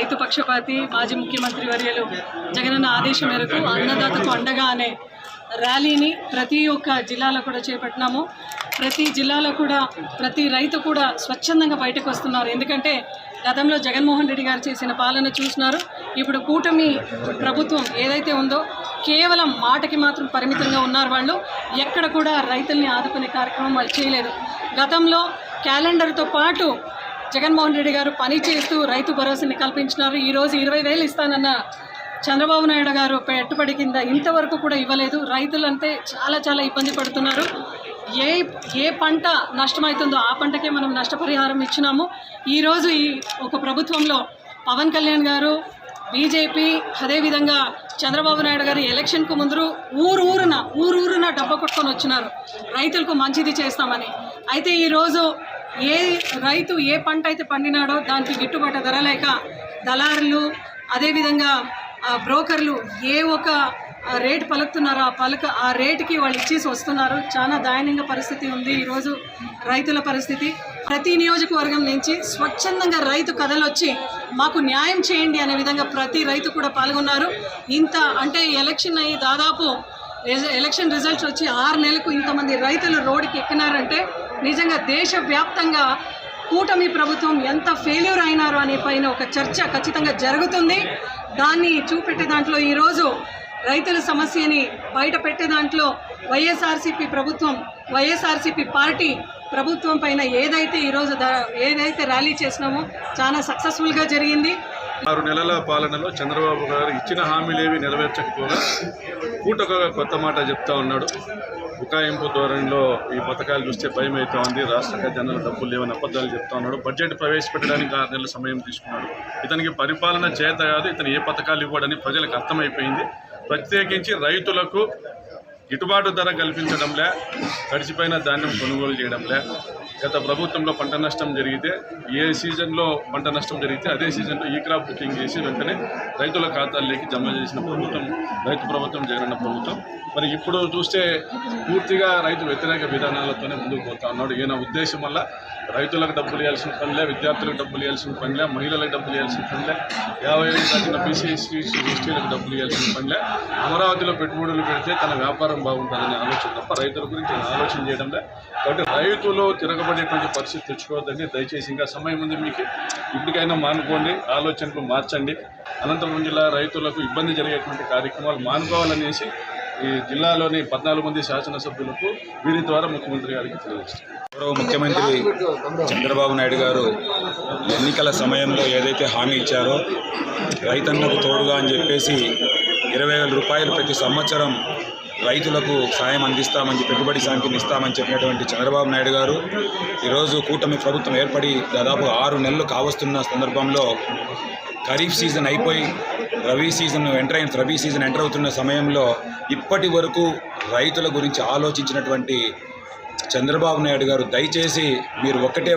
రైతు పక్షపాతి మాజీ ముఖ్యమంత్రి వర్యులు జగనన్న ఆదేశం మేరకు అన్నదాతకు అండగా అనే ర్యాలీని ప్రతి ఒక్క జిల్లాలో కూడా చేపట్టినాము. ప్రతి జిల్లాలో కూడా ప్రతి రైతు కూడా స్వచ్ఛందంగా బయటకు వస్తున్నారు. ఎందుకంటే గతంలో జగన్మోహన్ రెడ్డి గారు చేసిన పాలన చూసినారు. ఇప్పుడు కూటమి ప్రభుత్వం ఏదైతే ఉందో కేవలం మాటకి మాత్రం పరిమితంగా ఉన్నారు. వాళ్ళు ఎక్కడ కూడా రైతుల్ని ఆదుకునే కార్యక్రమం వాళ్ళు చేయలేదు. గతంలో క్యాలెండర్తో పాటు జగన్మోహన్ రెడ్డి గారు పని చేస్తూ రైతు భరోసాని కల్పించినారు. ఈరోజు 20,000 ఇస్తానన్న చంద్రబాబు నాయుడు గారు పెట్టుబడి కింద ఇంతవరకు కూడా ఇవ్వలేదు. రైతులంటే చాలా ఇబ్బంది పడుతున్నారు. ఏ పంట నష్టమవుతుందో ఆ పంటకే మనం నష్టపరిహారం ఇచ్చినాము. ఈరోజు ఈ ఒక ప్రభుత్వంలో పవన్ కళ్యాణ్ గారు, బీజేపీ, అదేవిధంగా చంద్రబాబు నాయుడు గారు ఎలక్షన్కు ముందు ఊరూరున డబ్బా కొట్టుకొని వచ్చినారు రైతులకు మంచిది చేస్తామని. అయితే ఈరోజు ఏ రైతు ఏ పంట అయితే పండినాడో దానికి గిట్టుబాటు ధర లేక దళారులు, అదేవిధంగా బ్రోకర్లు ఏ ఒక రేటు పలుకుతున్నారో ఆ రేటుకి వాళ్ళు ఇచ్చేసి వస్తున్నారు. చాలా దయనీయంగా పరిస్థితి ఉంది ఈరోజు రైతుల పరిస్థితి. ప్రతి నియోజకవర్గం నుంచి స్వచ్ఛందంగా రైతు కథలొచ్చి మాకు న్యాయం చేయండి అనే విధంగా ప్రతి రైతు కూడా పాల్గొన్నారు. ఇంత అంటే ఎలక్షన్ అయ్యి దాదాపు ఎలక్షన్ రిజల్ట్స్ వచ్చి 6 నెలలకు ఇంతమంది రైతులు రోడ్డుకి ఎక్కినారంటే నిజంగా దేశవ్యాప్తంగా కూటమి ప్రభుత్వం ఎంత ఫెయిల్యూర్ అయినారో అనే పైన ఒక చర్చ ఖచ్చితంగా జరుగుతుంది. దాన్ని చూపెట్టే దాంట్లో ఈరోజు రైతుల సమస్యని బయట పెట్టే దాంట్లో వైఎస్ఆర్సీపీ ప్రభుత్వం, వైఎస్ఆర్సీపీ పార్టీ ప్రభుత్వం పైన ఏదైతే ర్యాలీ చేసినామో చాలా సక్సెస్ఫుల్గా జరిగింది. 6 నెలల పాలనలో చంద్రబాబు గారు ఇచ్చిన హామీలేవి నెరవేర్చకపోగా పూటొక కొత్త మాట చెప్తా ఉన్నాడు. బుకాయింపు ధోరణిలో ఈ పథకాలు చూస్తే భయం అవుతా ఉంది. రాష్ట్ర ఖజానాలో డబ్బులు లేవని అబద్ధాలు చెప్తా ఉన్నాడు. బడ్జెట్ ప్రవేశపెట్టడానికి 6 నెలల సమయం తీసుకున్నాడు. ఇతనికి పరిపాలన చేత కాదు, ఇతను ఏ పథకాలు ఇవ్వడని ప్రజలకు అర్థమైపోయింది. ప్రత్యేకించి రైతులకు గిట్టుబాటు ధర కల్పించడంలే, గడిచిపోయిన ధాన్యం కొనుగోలు చేయడంలే. గత ప్రభుత్వంలో పంట నష్టం జరిగితే ఏ సీజన్లో పంట నష్టం జరిగితే అదే సీజన్లో ఈ క్రాప్ బుకింగ్ చేసి వెంటనే రైతుల ఖాతాల్లోకి జమ చేసిన ప్రభుత్వం రైతు ప్రభుత్వం, జగనన్న ప్రభుత్వం. మరి ఇప్పుడు చూస్తే పూర్తిగా రైతు వ్యతిరేక విధానాలతోనే ముందుకు పోతా ఉన్నాడు. ఈయన ఉద్దేశం వల్ల రైతులకు డబ్బులు ఇవ్వాల్సిన పనిలే, విద్యార్థులకు డబ్బులు ఇవ్వాల్సిన పనిలే, మహిళలకు డబ్బులు ఇవ్వాల్సిన పనిలే, 50,000 దాటిన బీసీ ఎస్టీలకు డబ్బులు ఇవ్వాల్సిన పనిలే, అమరావతిలో పెట్టుబడులు పెడితే తన వ్యాపారం బాగుంటుందనే ఆలోచన తప్ప రైతుల గురించి ఆలోచన చేయడంలే. కాబట్టి రైతులు తిరగబడేటువంటి పరిస్థితి తెచ్చుకోవద్దండి. దయచేసి ఇంకా సమయం ఉంది మీకు, ఇప్పటికైనా మానుకోండి, ఆలోచనలు మార్చండి. అనంతపురం జిల్లా రైతులకు ఇబ్బంది జరిగేటువంటి కార్యక్రమాలు మానుకోవాలనేసి ఈ జిల్లాలోని 14 మంది శాసనసభ్యులకు వీరి ద్వారా ముఖ్యమంత్రి గారికి తెలియజేస్తారు. గౌరవ ముఖ్యమంత్రి చంద్రబాబు నాయుడు గారు ఎన్నికల సమయంలో ఏదైతే హామీ ఇచ్చారో రైతన్నకు తోడుగా అని చెప్పేసి 20,000 రూపాయలు ప్రతి సంవత్సరం రైతులకు సాయం అందిస్తామని, పెట్టుబడి సాయం ఇస్తామని చెప్పినటువంటి చంద్రబాబు నాయుడు గారు ఈరోజు కూటమి ప్రభుత్వం ఏర్పడి దాదాపు 6 నెలలు కావస్తున్న సందర్భంలో ఖరీఫ్ సీజన్ అయిపోయి రబీ సీజన్ ఎంటర్ అవుతున్న సమయంలో ఇప్పటి వరకు రైతుల గురించి ఆలోచించినటువంటి చంద్రబాబు నాయుడు గారు దయచేసి మీరు ఒక్కటే